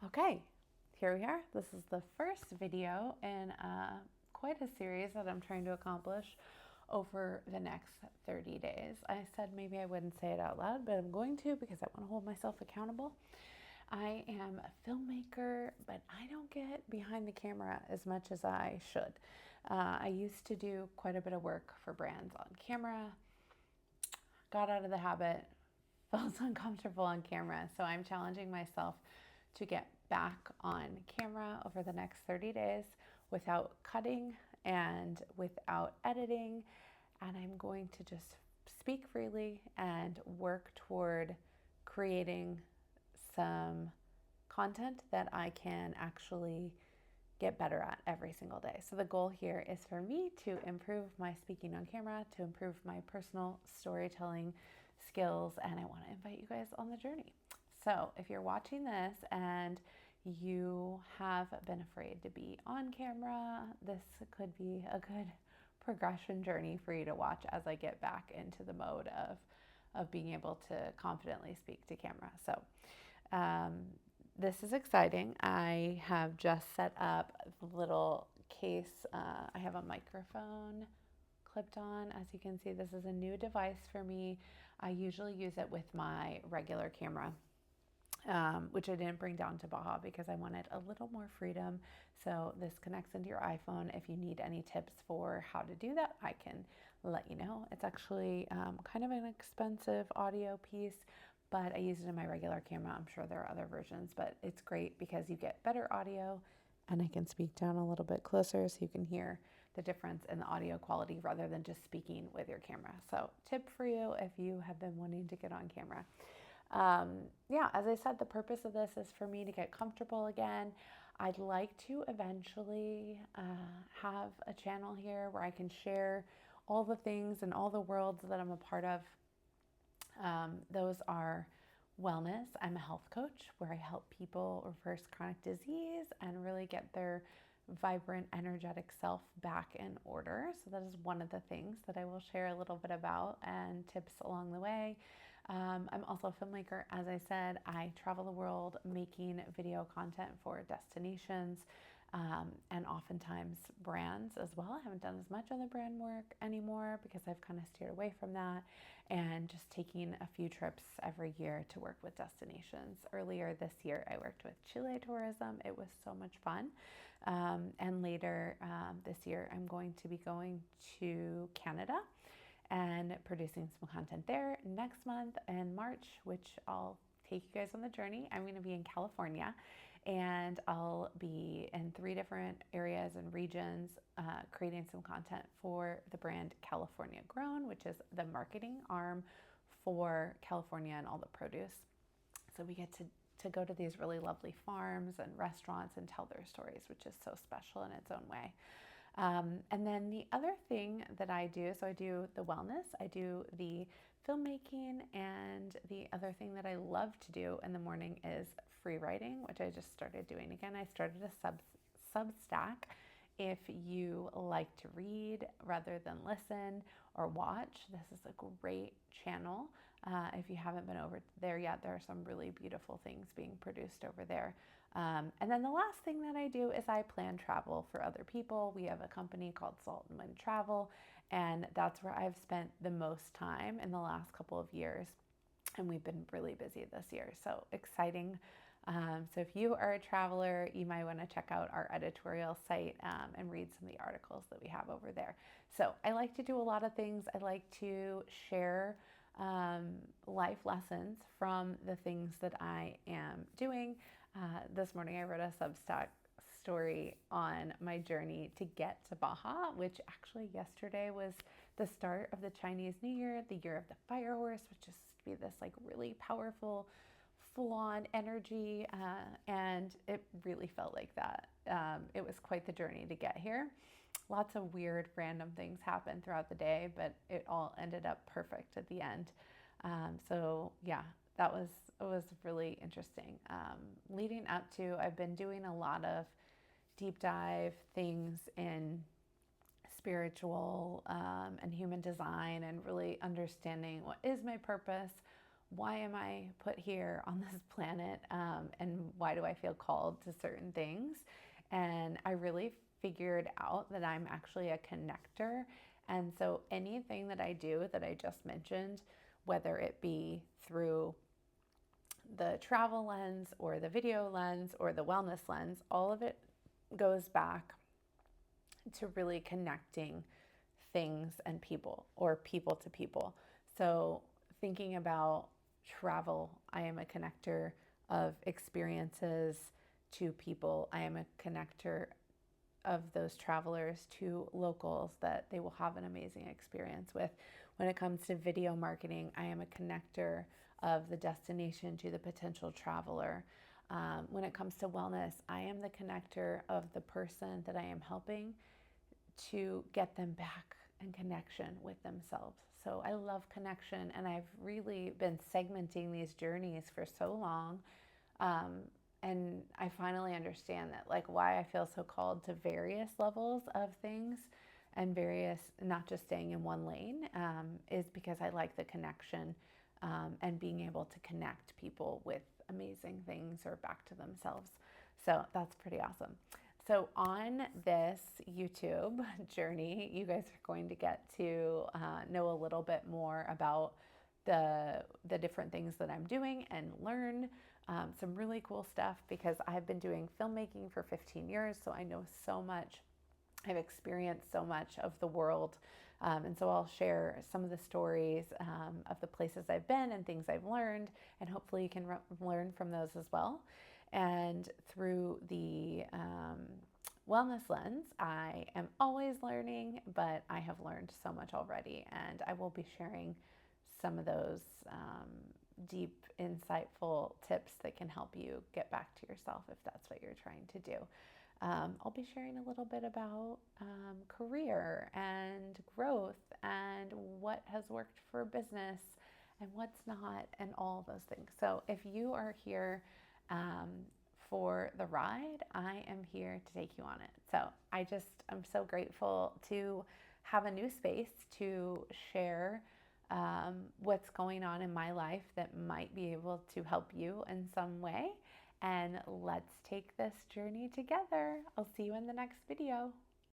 Okay, here we are. This is the first video in quite a series that I'm trying to accomplish over the next 30 days. I said maybe I wouldn't say it out loud, but I'm going to because I want to hold myself accountable. I am a filmmaker, but I don't get behind the camera as much as I should. I used to do quite a bit of work for brands on camera, got out of the habit, felt uncomfortable on camera. So I'm challenging myself to get back on camera over the next 30 days without cutting and without editing. And I'm going to just speak freely and work toward creating some content that I can actually get better at every single day. So the goal here is for me to improve my speaking on camera, to improve my personal storytelling skills, and I want to invite you guys on the journey. So if you're watching this and you have been afraid to be on camera, this could be a good progression journey for you to watch as I get back into the mode of being able to confidently speak to camera. So um, this is exciting. I have just set up the little case. I have a microphone clipped on. As you can see, this is a new device for me. I usually use it with my regular camera, which I didn't bring down to Baja because I wanted a little more freedom. So this connects into your iPhone. If you need any tips for how to do that, I can let you know. It's actually kind of an expensive audio piece, but I use it in my regular camera. I'm sure there are other versions, but it's great because you get better audio, and I can speak down a little bit closer so you can hear the difference in the audio quality rather than just speaking with your camera. So tip for you if you have been wanting to get on camera. Yeah, as I said, the purpose of this is for me to get comfortable again. I'd like to eventually have a channel here where I can share all the things and all the worlds that I'm a part of. Those are wellness. I'm a health coach where I help people reverse chronic disease and really get their vibrant, energetic self back in order. So, that is one of the things that I will share a little bit about and tips along the way. I'm also a filmmaker. As I said, I travel the world making video content for destinations and oftentimes brands as well. I haven't done as much on the brand work anymore because I've kind of steered away from that and just taking a few trips every year to work with destinations. Earlier this year, I worked with Chile tourism. It was so much fun. And later this year, I'm going to be going to Canada and producing some content there next month in March, which I'll take you guys on the journey. I'm going to be in California and I'll be in 3 different areas and regions creating some content for the brand California Grown, which is the marketing arm for California and all the produce. So we get to go to these really lovely farms and restaurants and tell their stories, which is so special in its own way. And then the other thing that I do, so I do the wellness, I do the filmmaking, and the other thing that I love to do in the morning is free writing, which I just started doing again. I started a Substack. If you like to read rather than listen or watch, this is a great channel. If you haven't been over there yet, there are some really beautiful things being produced over there. And then the last thing that I do is I plan travel for other people. We have a company called Salt and Wind Travel, and that's where I've spent the most time in the last couple of years. And we've been really busy this year, so exciting. So if you are a traveler, you might want to check out our editorial site and read some of the articles that we have over there. So I like to do a lot of things. I like to share life lessons from the things that I am doing. This morning I wrote a Substack story on my journey to get to Baja, which actually yesterday was the start of the Chinese New Year, the year of the fire horse, which is to be this like really powerful, full-on energy, and it really felt like that. It was quite the journey to get here. Lots of weird, random things happened throughout the day, but it all ended up perfect at the end. So yeah, it was really interesting. Leading up to, I've been doing a lot of deep dive things in spiritual and human design and really understanding what is my purpose, why am I put here on this planet, and why do I feel called to certain things. And I really figured out that I'm actually a connector. And so anything that I do that I just mentioned, whether it be through the travel lens or the video lens or the wellness lens, all of it goes back to really connecting things and people, or people to people. So thinking about travel, I am a connector of experiences to people. I am a connector of those travelers to locals that they will have an amazing experience with. When it comes to video marketing, I am a connector of the destination to the potential traveler. When it comes to wellness, I am the connector of the person that I am helping to get them back in connection with themselves. So I love connection, and I've really been segmenting these journeys for so long. And I finally understand that, like, why I feel so called to various levels of things and various, not just staying in one lane, is because I like the connection, and being able to connect people with amazing things or back to themselves. So that's pretty awesome. So on this YouTube journey, you guys are going to get to know a little bit more about the different things that I'm doing and learn some really cool stuff, because I've been doing filmmaking for 15 years, so I know so much. I've experienced so much of the world, and so I'll share some of the stories of the places I've been and things I've learned, and hopefully you can learn from those as well. And through the wellness lens, I am always learning, but I have learned so much already, and I will be sharing some of those deep, insightful tips that can help you get back to yourself if that's what you're trying to do. I'll be sharing a little bit about career and growth and what has worked for business and what's not, and all those things. So if you are here for the ride, I am here to take you on it. So I'm so grateful to have a new space to share what's going on in my life that might be able to help you in some way. And let's take this journey together. I'll see you in the next video.